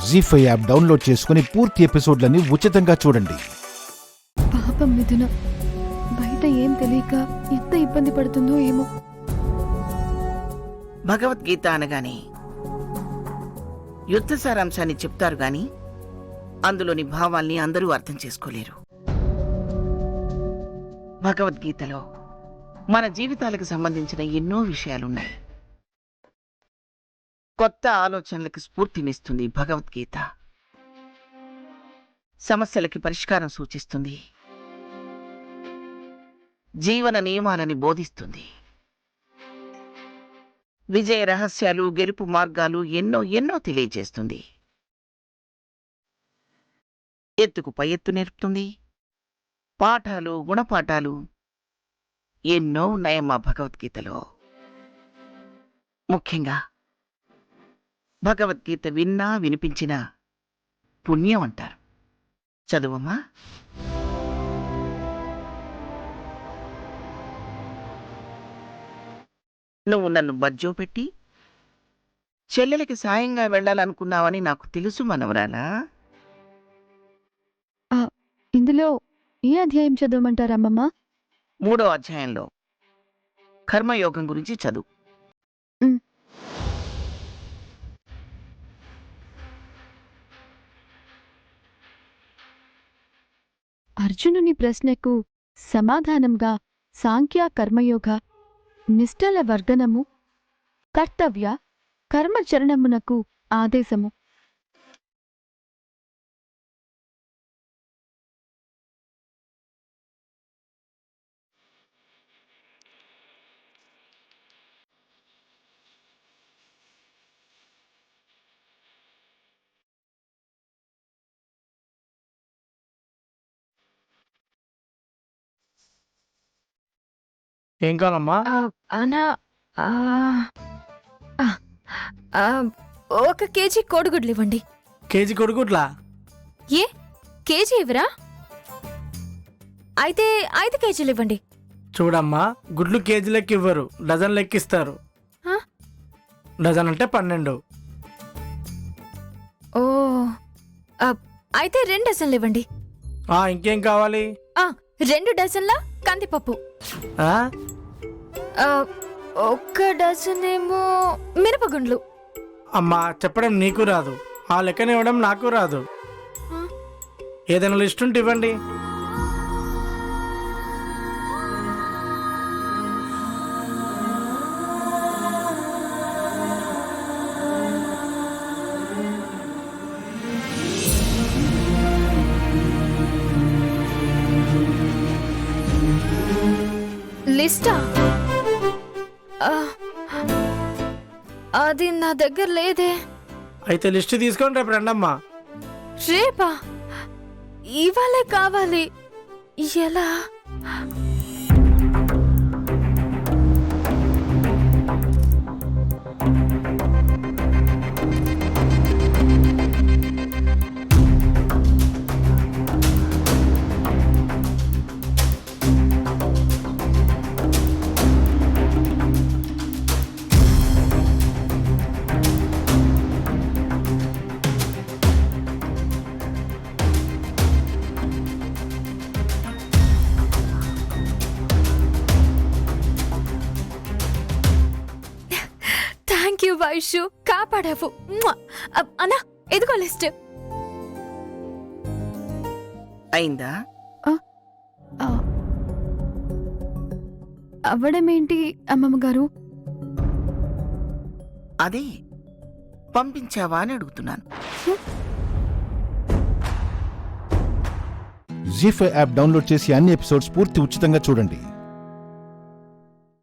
జీ5 app download చేసుకుని పూర్తి ఎపిసోడ్లని ఉచితంగా చూడండి. పాపం మిథున బయట ఏం తెలియక ఎంత ఇబ్బంది పడుతుందో ఏమో. భగవద్గీత అనగానే యుద్ధ సారాంశాన్ని చెప్తారు గాని అందులోని భావాల్ని అందరూ అర్థం చేసుకోలేరు. భగవద్గీతలో మన జీవితాలకు సంబంధించిన ఎన్నో విషయాలున్నాయి. కొత్త ఆలోచనలకు స్ఫూర్తినిస్తుంది భగవద్గీత. సమస్యలకి పరిష్కారం సూచిస్తుంది. జీవన నియమాలని బోధిస్తుంది. విజయ రహస్యాలు, గెలుపు మార్గాలు ఎన్నో ఎన్నో తెలియజేస్తుంది. ఎత్తుకు పై ఎత్తు నేర్పుతుంది. పాఠాలు, గుణపాఠాలు ఎన్నో ఉన్నాయమ్మా భగవద్గీతలో. ముఖ్యంగా భగవద్గీత విన్నా వినిపించినా పుణ్యం అంటారు. చదువమ్మా. నువ్వు నన్ను బజ్జో పెట్టి చెల్లెలకి సాయంగా వెళ్ళాలనుకున్నావని నాకు తెలుసు మనవరాలా. ఇందులో ఏ అధ్యాయం చదవమంటారమ్మమ్మ? 3వ అధ్యాయంలో కర్మయోగం గురించి చదువు. అర్జునుని ప్రశ్నకు సమాధానంగా సాంఖ్య కర్మయోగ నిష్టల వర్ధనము, కర్తవ్య కర్మచరణమునకు ఆదేశము. ఏం కావాలమ్మా? అనా 1 కేజీ కోడిగుడ్లు ఇవ్వండి. కేజీ కొడుకుట్లా? ఏ కేజీ ఇవ్వరా? అయితే 5 కేజీలు ఇవ్వండి. చూడమ్మా, గుడ్లు కేజీ లెక్క ఇవ్వరు, డజన్ లెక్కిస్తారు. ఆ? డజన్ అంటే 12. ఓ అయితే 2 డజన్లు ఇవ్వండి. ఇంకేం కావాలి? 2 డజన్ల కందిపప్పు. ఆ? 1 డజన్ ఏమో మిరపగుండ్లు. అమ్మా, చెప్పడం నీకు రాదు, ఆ లెక్కనివ్వడం నాకు రాదు. ఏదైనా లిస్ట్ ఉంటే ఇవ్వండి. లిస్టా? అది నా దగ్గర లేదే. అయితే లిస్ట్ తీసుకొని రేపు రండమ్మా. రేపా? ఇవాళే కావాలి. ఎలా? థ్యాంక్ యూ వైషు, కాపాడావు. అన్నా, ఎదుగో లిస్ట్. అయిందా? అవ్వడమేంటి అమ్మమ్మ గారు? అదే పంపించావా అని అడుగుతున్నాను. జీ5 యాప్ డౌన్లోడ్ చేసి అన్ని ఎపిసోడ్స్ పూర్తి ఉచితంగా చూడండి.